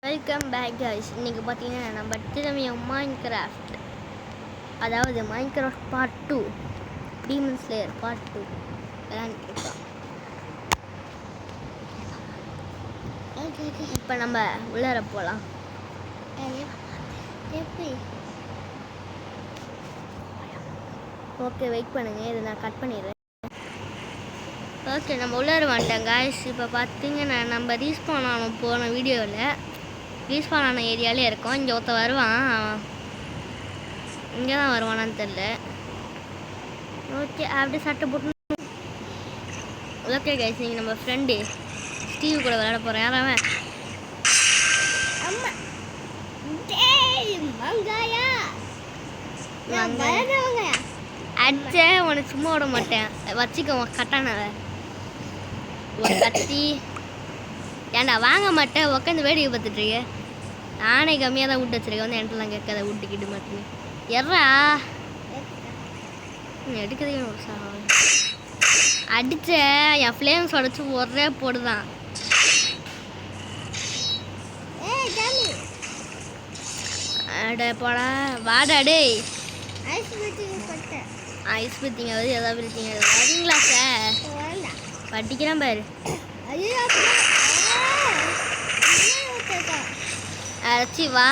Welcome back guys. இன்றைக்கி பார்த்தீங்கன்னா நம்ம திரும்பிய மைன்கிராஃப்ட், அதாவது Minecraft part 2 demon slayer part 2 விளையாண்டுருக்கோம். இப்போ நம்ம உள்ளார போகலாம். ஓகே, வெயிட் பண்ணுங்கள், இதை நான் கட் பண்ணிடுறேன். ஓகே, நம்ம உள்ளார வந்துட்டேன் கைஸ். இப்போ பார்த்தீங்கன்னா நம்ம ரீஸ்பான் ஆனோம் போன வீடியோவில். ரீஸ்பான் ஆன ஏரியாலே இருக்கோம். இங்கே ஒருத்த வருவான், இங்கே தான் வருவானான்னு தெரில. ஓகே, அப்படி சட்டை போட்டு ஓகே கைஸ், நீங்கள் நம்ம ஃப்ரெண்டு ஸ்டீவ் கூட விளையாட போகிறேன். யாராவன் அடிச்ச உனக்கு சும்மா விட மாட்டேன். வச்சுக்க கட்டானவ ஒரு கத்தி. ஏன்டா வாங்க மாட்டேன், உட்காந்து வேடிக்கை பார்த்துட்ருக்க. நானே கம்மியாக தான் விட்டு வச்சுருக்கேன். வந்து என்கிட்டலாம் கேட்காத, விட்டுக்கிட்டு மாட்டேன். எறா எடுக்கிறதே ஒரு சாகம். அடித்த என் ஃப்ளேம்ஸ் உடச்சி ஒரே போடுதான். அட போடா வாடா டேய். ஐஸ் பற்றிங்க எதாவது பற்றிங்க வரீங்களா சார்? படிக்கிறேன் பாரு. அரைச்சி வா.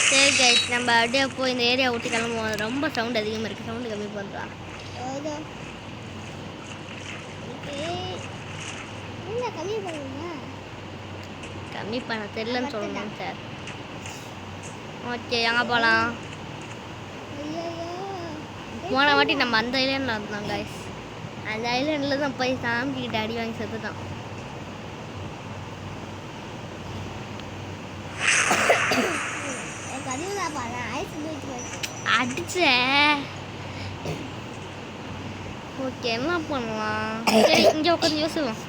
சரி கைஸ், நம்ம அப்படியே போய் இந்த ஏரியா விட்டு கிளம்புவோம். ரொம்ப சவுண்ட் அதிகமாக இருக்குது, சவுண்டு கம்மி பண்ணுறான். கம்மி பண்ண தெரியலன்னு சொல்லணும் சார். ஓகே, எங்கே போகலாம்? போன வாட்டி நம்ம அந்த ஐலாண்டில் இருந்தோம் கைஸ். அந்த ஐலாண்டில் தான் போய் சாமிக்கிட்ட அடி வாங்கி செத்துட்டான். அடிச்ச ஓகே, என்ன பண்ணலாம்? சரி, இங்கே உட்காந்து யோசிப்போம்.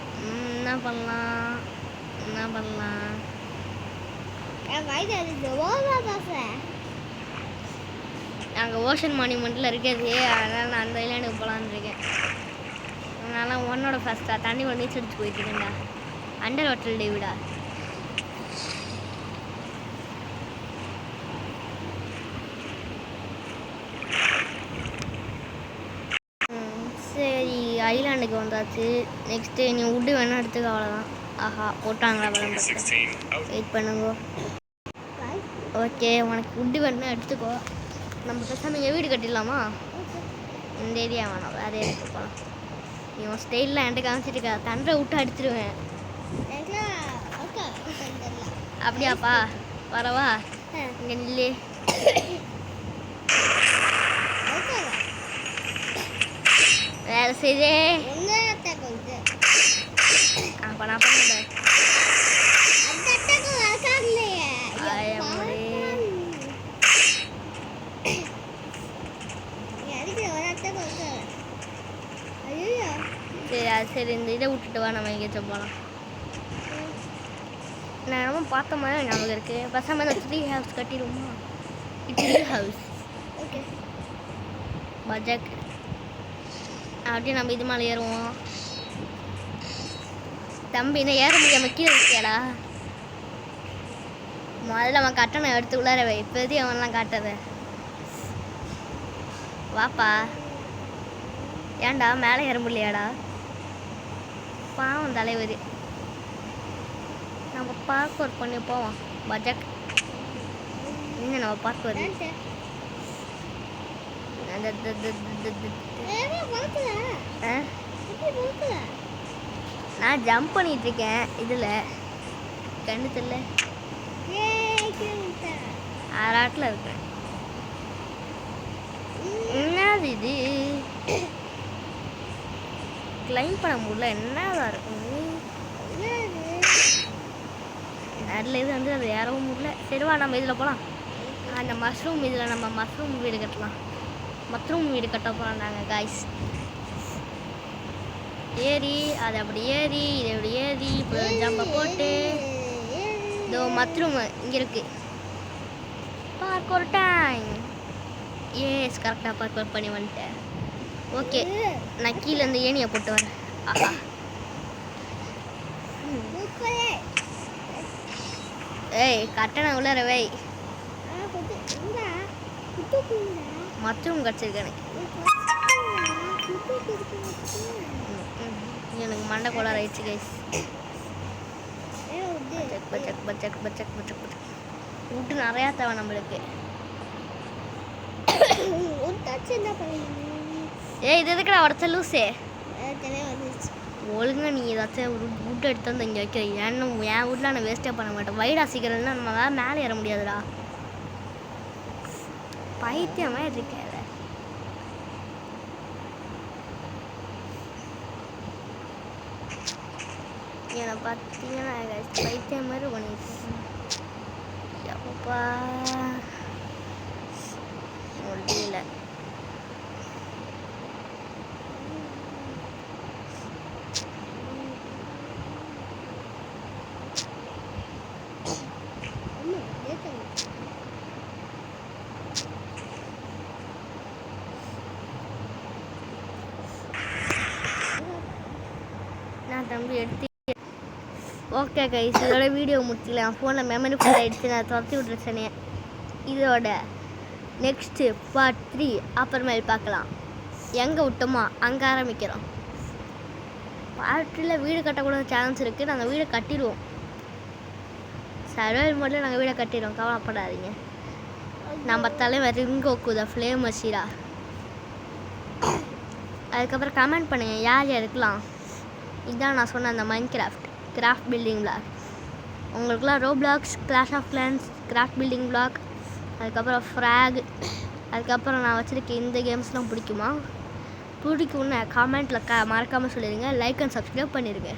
என்ன பண்ணலாம்? அங்கே ஓஷன் மானியூமெண்ட்டில் இருக்கிறது, அதனால் நான் அந்த ஐலாண்டுக்கு போகலான்னு இருக்கேன். அதனால் உன்னோட ஃபஸ்ட்டாக தண்ணி ஒரு நீச்சல் அடிச்சு போயிட்டு இருக்கேன்டா. அண்டர் வாட்டர் டேவிடா. சரி, ஐலாண்டுக்கு வந்தாச்சு. நெக்ஸ்ட்டு நீ உட்டு வேணா எடுத்துக்க, அவ்வளோதான். ஆஹா, போட்டாங்களா? வெயிட் பண்ணுங்க. ஓகே, உனக்கு உட்டு வேணா எடுத்துக்கோ. நம்ம பேசாமல் இங்கே வீடு கட்டிடலாமா? இந்த ஏரியா வேணாம், வேறு ஏரியாவுக்கு போகலாம். நீ உன் ஸ்டைலில் என்கிட்ட காமிச்சிட்டு தண்டை விட்டு அடிச்சிடுவேன். அப்படியாப்பா, வரவா? இங்கே நில்லு. வேறு சரி, அப்போ நான் பண்ணுறேன். சரி, அது சரி, இந்த இதை விட்டுட்டு வா, நம்ம எங்கேயாச்சும் போகலாம். நான் ரொம்ப பார்த்த மாதிரி ஞாபகம் இருக்குது. பசங்க இந்த ட்ரீ ஹவுஸ் கட்டிடுவோமா? ட்ரீ ஹவுஸ் ஓகே பஜாக். அப்படியே நம்ம இது மேலே ஏறுவோம். தம்பி, இன்னும் ஏற முடியாமல் கீழே இருக்கேடா. முதல்ல அவன் கட்டணம் எடுத்து உள்ளாரவே, இப்போதைக்கு அவன்லாம் காட்டாத. வாப்பா. ஏன்டா மேலே ஏற முடியலையாடா? பாவம் தலைவர். நம்ம பார்க் ஒர்க் பண்ணி போவோம். பஜாக் இன்னும் நம்ம பார்க் வருது. நான் ஜம்ப் பண்ணிட்டு இருக்கேன். இதில் கண்ணு தெரியல, ஆறாட்டில் இருக்கேன். என்னது இது? கிளைம் பண்ண முடியல. என்னதான் இருக்கும் அதில் இது வந்து அது ஏறவும் முடியல. சரிவா, நம்ம இதில் போகலாம். அந்த மஷ்ரூம் இதில் நம்ம மஷ்ரூம் வீடு கட்டலாம். மஷ்ரூம் வீடு கட்ட போகிறோம் நாங்கள் காய்ஸ். ஏறி அது அப்படி ஏறி இது அப்படி ஏறி இப்போ ஜம்பை போட்டு இதோ மஷ்ரூம் இங்கே இருக்குது. பார்க் ஒரு டைம். ஏஸ், கரெக்டாக பார்க் பண்ணி வந்துட்டேன். ஓகே, நான் கீழே இந்த ஏணியை போட்டு வரேன். ஆஹா, ஏய் கட்டணை உள்ளார வை. மற்றும் கிடச்சிருக்கு எனக்கு மண்டை கோளாறு ஆயிடுச்சு கைஸ். உட்டு நிறையா தேவை நம்மளுக்கு. ஏய் இது எதுக்குடா உடச்ச லூசே? ஒழுங்கா நீ ஏதாச்சும் உட்டு எடுத்து வந்து இங்கே வைக்கிற. ஏன்னு என் வீட்டில் நான் வேஸ்ட்டே பண்ண மாட்டேன். வைடா சீக்கிரம்னா நம்ம மேலே ஏற முடியாதுடா. பைத்தியமாக இருக்காது. என்னை பார்த்தீங்கன்னா பைத்தியம் மாதிரி பண்ணிட்டு எப்பப்பா முடியல. நான் தம்பி எடுத்து ஓகே கைஸ் இதோட வீடியோ முடிச்சிக்கலாம். ஃபோனில் மெமரி ஃபுல் ஆகிடுச்சு. நான் துரத்தி விட்ருச்சேனே. இதோட நெக்ஸ்ட்டு பார்ட் 3 அப்புறமேல் பார்க்கலாம். எங்கே விட்டோமோ அங்கே ஆரம்பிக்கிறோம். பார்ட் 3ல வீடு கட்டக்கூட சான்ஸ் இருக்குது. நாங்கள் வீடை கட்டிடுவோம். சர்வைவல் மோடில் நாங்கள் வீடை கட்டிடுவோம். கவலைப்படாதீங்க. நம்ம தலைவர் ரிங்கோக்கு த ஃப்ளேம் மஷீரா. அதுக்கப்புறம் கமெண்ட் பண்ணுங்கள் யார் யார் இருக்கலாம். இதுதான் நான் சொன்ன அந்த மைன்கிராஃப்ட் கிராஃப்ட் பில்டிங் பிளாக். உங்களுக்குலாம் Roblox, clash of clans, craft building block, அதுக்கப்புறம் ஃப்ராக், அதுக்கப்புறம் நான் வச்சுருக்க இந்த கேம்ஸ்லாம் பிடிக்குமா? பிடிக்கும்னு கமெண்ட்டில் மறக்காமல் சொல்லிடுங்க. லைக் அண்ட் சப்ஸ்கிரைப் பண்ணிடுங்க.